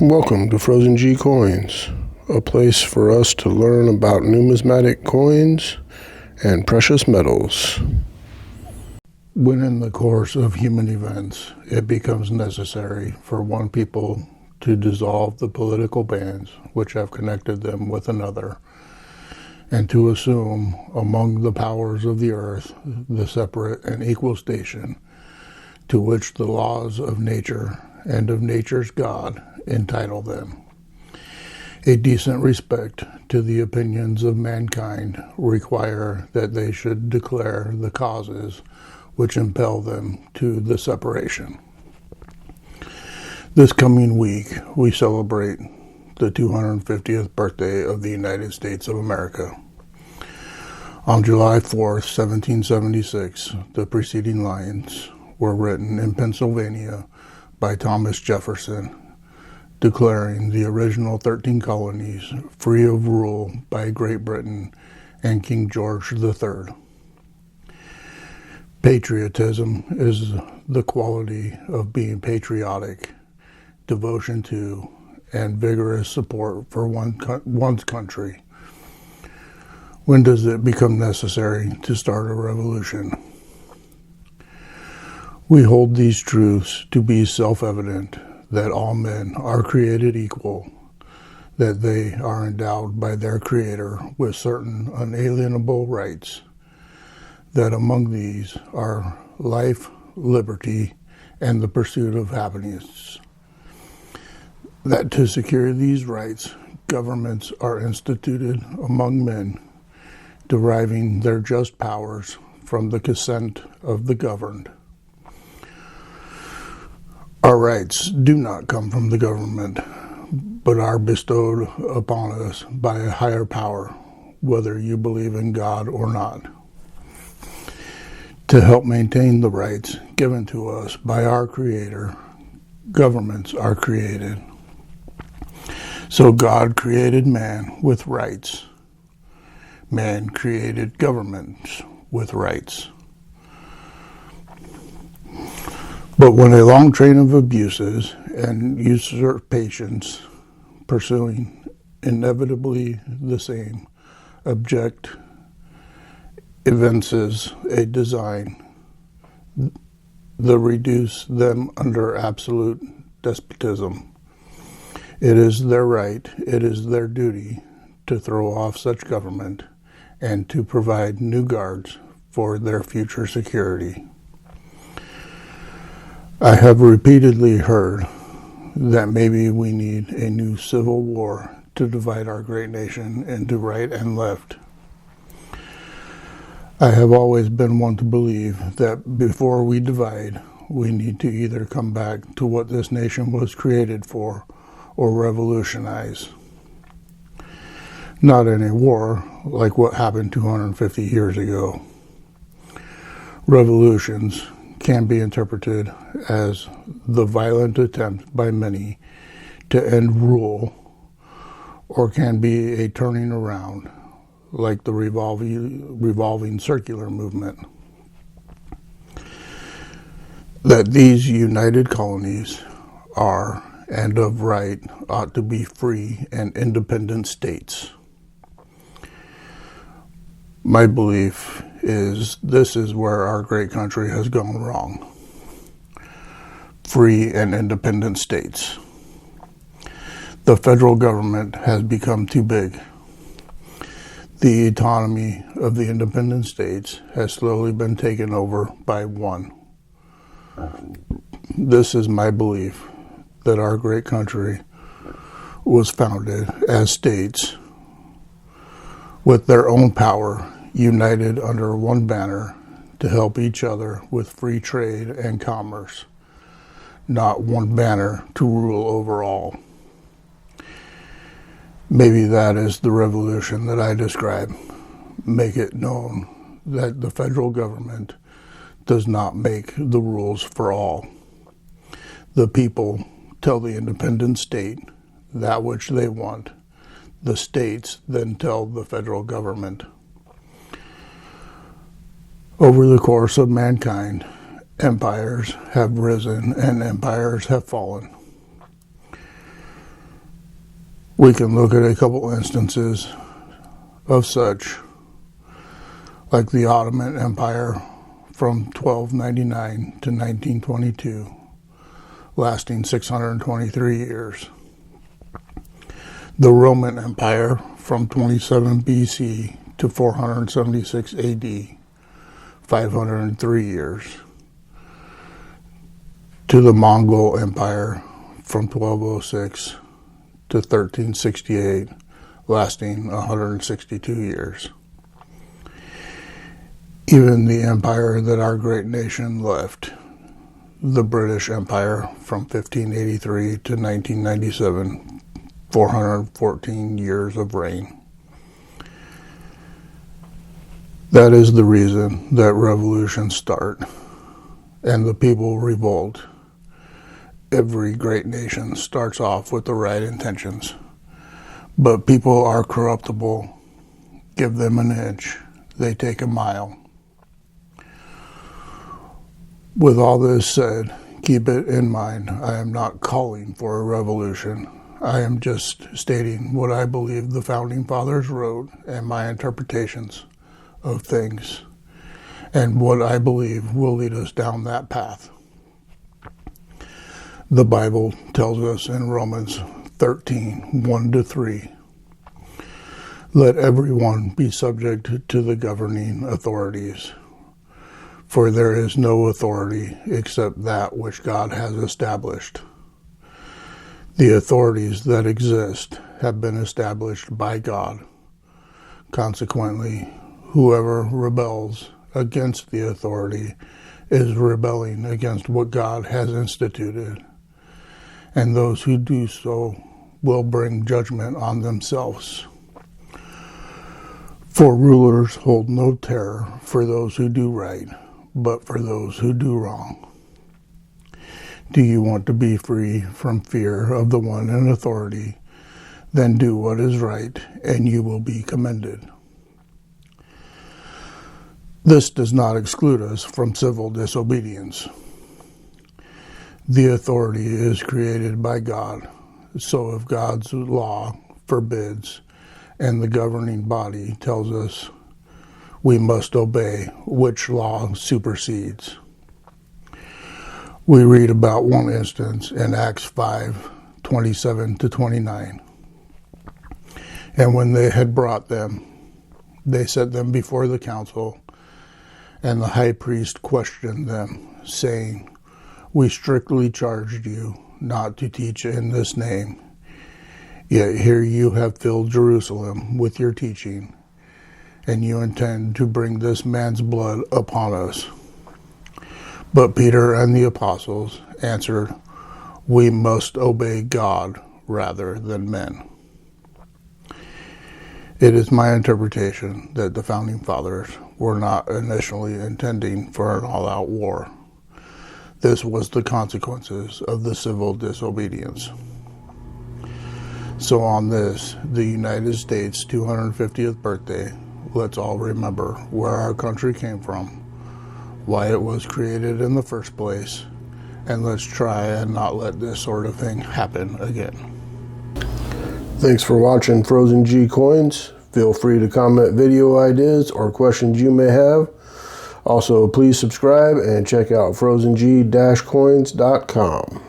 Welcome to Frozen G Coins, a place for us to learn about numismatic coins and precious metals. When in the course of human events, it becomes necessary for one people to dissolve the political bands which have connected them with another, and to assume among the powers of the earth the separate and equal station to which the laws of nature and of nature's God entitle them. A decent respect to the opinions of mankind require that they should declare the causes which impel them to the separation. This coming week, we celebrate the 250th birthday of the United States of America. On July 4th, 1776, the preceding lines were written in Pennsylvania by Thomas Jefferson, declaring the original 13 colonies free of rule by Great Britain and King George III. Patriotism is the quality of being patriotic, devotion to, and vigorous support for one's country. When does it become necessary to start a revolution? We hold these truths to be self-evident, that all men are created equal, that they are endowed by their Creator with certain unalienable rights, that among these are life, liberty, and the pursuit of happiness, that to secure these rights, governments are instituted among men, deriving their just powers from the consent of the governed. Our rights do not come from the government, but are bestowed upon us by a higher power, whether you believe in God or not. To help maintain the rights given to us by our Creator, governments are created. So God created man with rights. Man created governments with rights. But when a long train of abuses and usurpations pursuing inevitably the same object evinces a design that reduce them under absolute despotism, it is their right, it is their duty to throw off such government and to provide new guards for their future security. I have repeatedly heard that maybe we need a new civil war to divide our great nation into right and left. I have always been one to believe that before we divide, we need to either come back to what this nation was created for or revolutionize. Not in a war like what happened 250 years ago. Revolutions can be interpreted as the violent attempt by many to end rule, or can be a turning around, like the revolving circular movement. That these united colonies are, and of right, ought to be free and independent states. My belief is this is where our great country has gone wrong. Free and independent states. The federal government has become too big. The autonomy of the independent states has slowly been taken over by one. This is my belief, that our great country was founded as states with their own power, united under one banner to help each other with free trade and commerce, not one banner to rule over all. Maybe that is the revolution that I describe. Make it known that the federal government does not make the rules for all. The people tell the independent state that which they want. The states then tell the federal government. Over the course of mankind, empires have risen and empires have fallen. We can look at a couple instances of such, like the Ottoman Empire from 1299 to 1922, lasting 623 years. The Roman Empire from 27 BC to 476 AD, 503 years. To the Mongol Empire from 1206 to 1368, lasting 162 years. Even the empire that our great nation left, the British Empire from 1583 to 1997, 414 years of reign. That is the reason that revolutions start and the people revolt. Every great nation starts off with the right intentions, but people are corruptible. Give them an inch, they take a mile. With all this said, keep it in mind, I am not calling for a revolution. I am just stating what I believe the Founding Fathers wrote and my interpretations of things, and what I believe will lead us down that path. The Bible tells us in Romans 13, 1-3, let everyone be subject to the governing authorities, for there is no authority except that which God has established. The authorities that exist have been established by God. Consequently, whoever rebels against the authority is rebelling against what God has instituted, and those who do so will bring judgment on themselves. For rulers hold no terror for those who do right, but for those who do wrong. Do you want to be free from fear of the one in authority? Then do what is right, and you will be commended. This does not exclude us from civil disobedience. The authority is created by God, so if God's law forbids and the governing body tells us we must obey, which law supersedes? We read about one instance in Acts 5, 27-29. And when they had brought them, they set them before the council, and the high priest questioned them, saying, we strictly charged you not to teach in this name, yet here you have filled Jerusalem with your teaching, and you intend to bring this man's blood upon us. But Peter and the apostles answered, we must obey God rather than men. It is my interpretation that the Founding Fathers were not initially intending for an all-out war. This was the consequences of the civil disobedience. So on this, the United States 250th birthday, let's all remember where our country came from, why it was created in the first place, and let's try and not let this sort of thing happen again. Thanks for watching Frozen G Coins. Feel free to comment video ideas or questions you may have. Also, please subscribe and check out frozeng-coins.com.